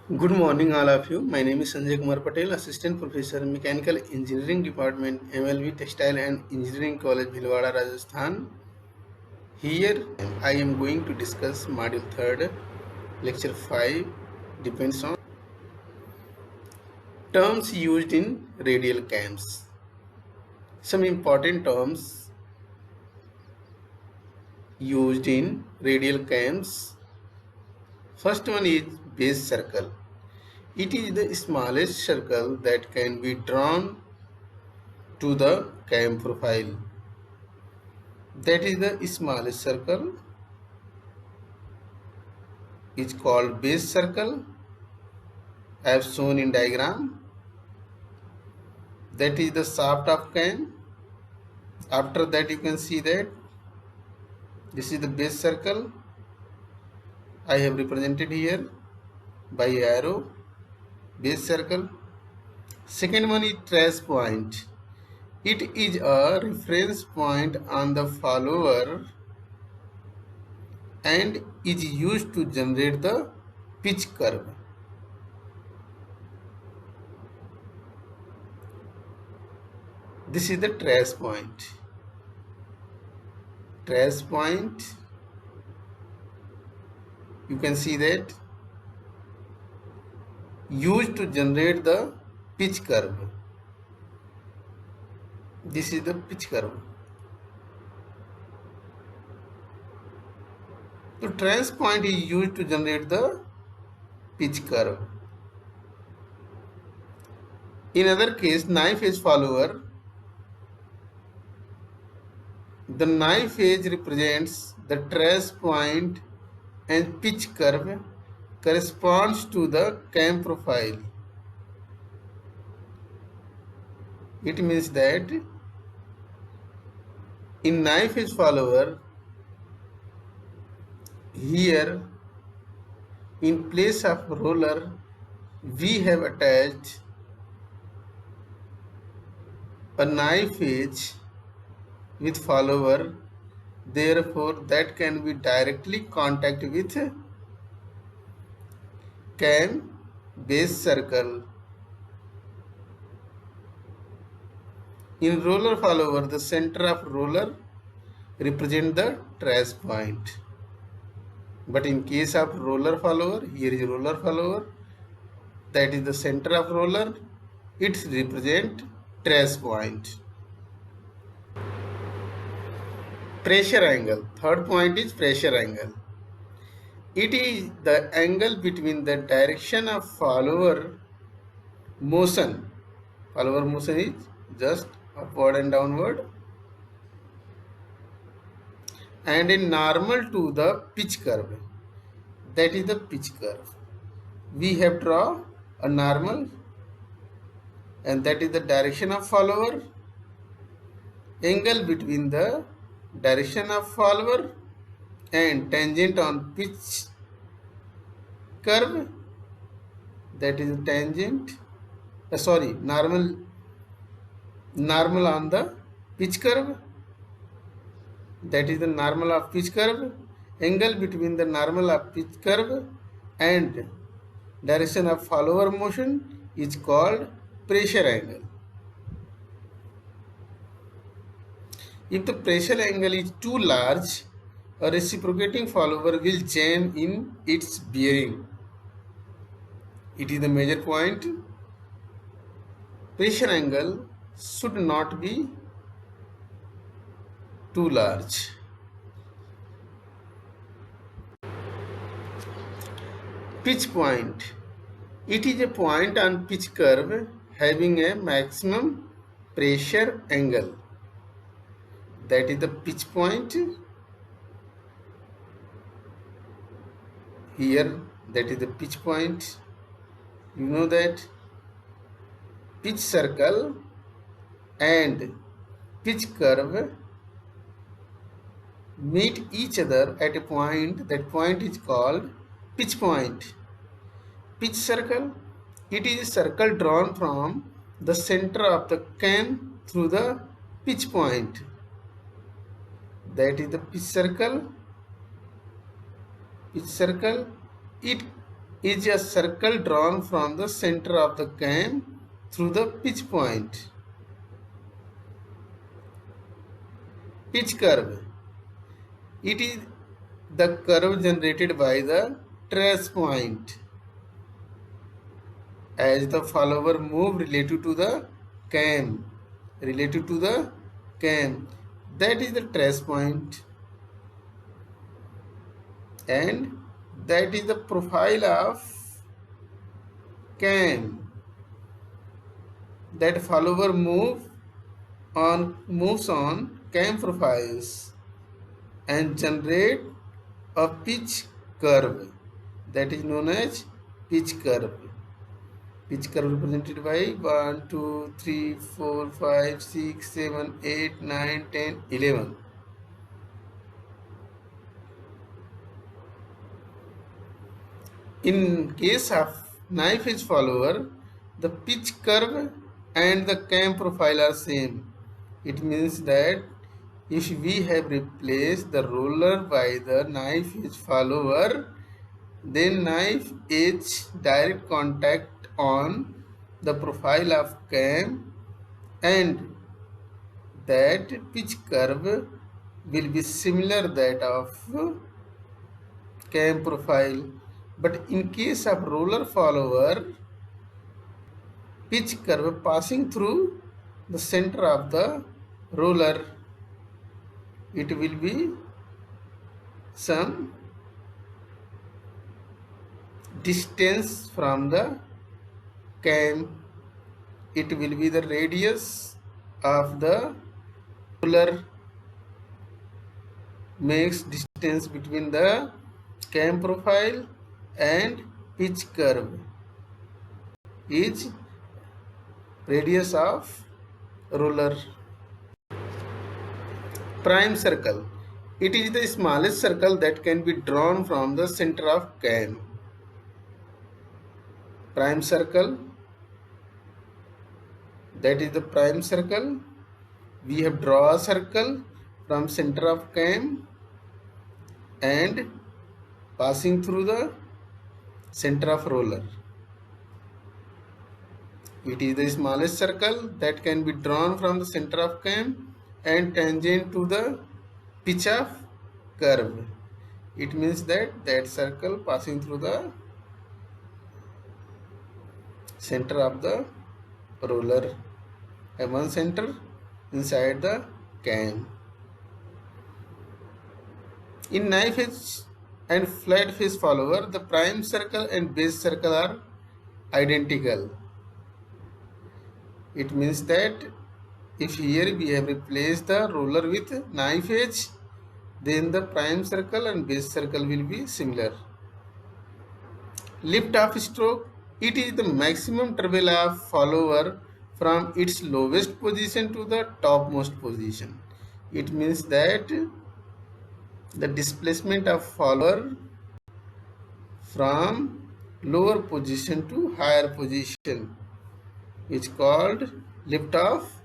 Good morning, all of you. My name is Sanjay Kumar Patel, Assistant Professor, Mechanical Engineering Department, MLV Textile and Engineering College, Bhilwara, Rajasthan. Here I am going to discuss Module 3, Lecture 5, depends on terms used in radial cams. Some important terms used in radial cams. First one is base circle. It is the smallest circle that can be drawn to the cam profile. That is the smallest circle is called base circle. I have shown in diagram. That is the shaft of cam. After that you can see that this is the base circle. I have represented here by arrow base circle. Second one is trace point. It is a reference point on the follower and is used to generate the pitch curve. This is the trace point. Trace point, you can see that used to generate the pitch curve. This is the pitch curve. So trace point is used to generate the pitch curve. In other case, knife edge follower, the knife edge represents the trace point and pitch curve corresponds to the cam profile. It means that in knife edge follower, here in place of roller, we have attached a knife edge with follower, therefore that can be directly contact with cam base circle. In roller follower, the center of roller represent the trace point. But in case of roller follower, here is roller follower, that is the center of roller, it represent trace point. Pressure angle. Third point is pressure angle. It is the angle between the direction of follower motion. Follower motion is just upward and downward, and in normal to the pitch curve. That is the pitch curve. We have draw a normal, and that is the direction of follower. Angle between the direction of follower and tangent on pitch curve, that is tangent, normal on the pitch curve, that is the normal of pitch curve. Angle between the normal of pitch curve and direction of follower motion is called pressure angle. If the pressure angle is too large, a reciprocating follower will jam in its bearing. It is the major point. Pressure angle should not be too large. Pitch point. It is a point on pitch curve having a maximum pressure angle. That is the pitch point. Here, that is the pitch point. You know that pitch circle and pitch curve meet each other at a point. That point is called pitch point. Pitch circle, it is a circle drawn from the center of the cam through the pitch point. That is the pitch circle. Pitch circle, it is a circle drawn from the center of the cam through the pitch point. Pitch curve. It is the curve generated by the trace point as the follower move relative to the cam. Relative to the cam. That is the trace point. And that is the profile of cam. That follower moves on cam profiles and generate a pitch curve that is known as pitch curve. Pitch curve represented by 1, 2, 3, 4, 5, 6, 7, 8, 9, 10, 11. In case of knife edge follower, the pitch curve and the cam profile are same. It means that if we have replaced the roller by the knife edge follower, then knife edge direct contact on the profile of cam and that pitch curve will be similar that of cam profile. But in case of roller follower, pitch curve passing through the center of the roller, it will be some distance from the cam. It will be the radius of the roller makes distance between the cam profile and pitch curve is radius of roller. Prime circle. It is the smallest circle that can be drawn from the center of cam. Prime circle. That is the prime circle. We have drawn a circle from center of cam and passing through the center of roller. It is the smallest circle that can be drawn from the center of cam and tangent to the pitch of curve. It means that circle passing through the center of the roller and one center inside the cam. In knife edge and flat face follower, the prime circle and base circle are identical. It means that if here we have replaced the roller with knife edge, then the prime circle and base circle will be similar. Lift off stroke. It is the maximum travel of follower from its lowest position to the topmost position. It means that the displacement of follower from lower position to higher position is called lift off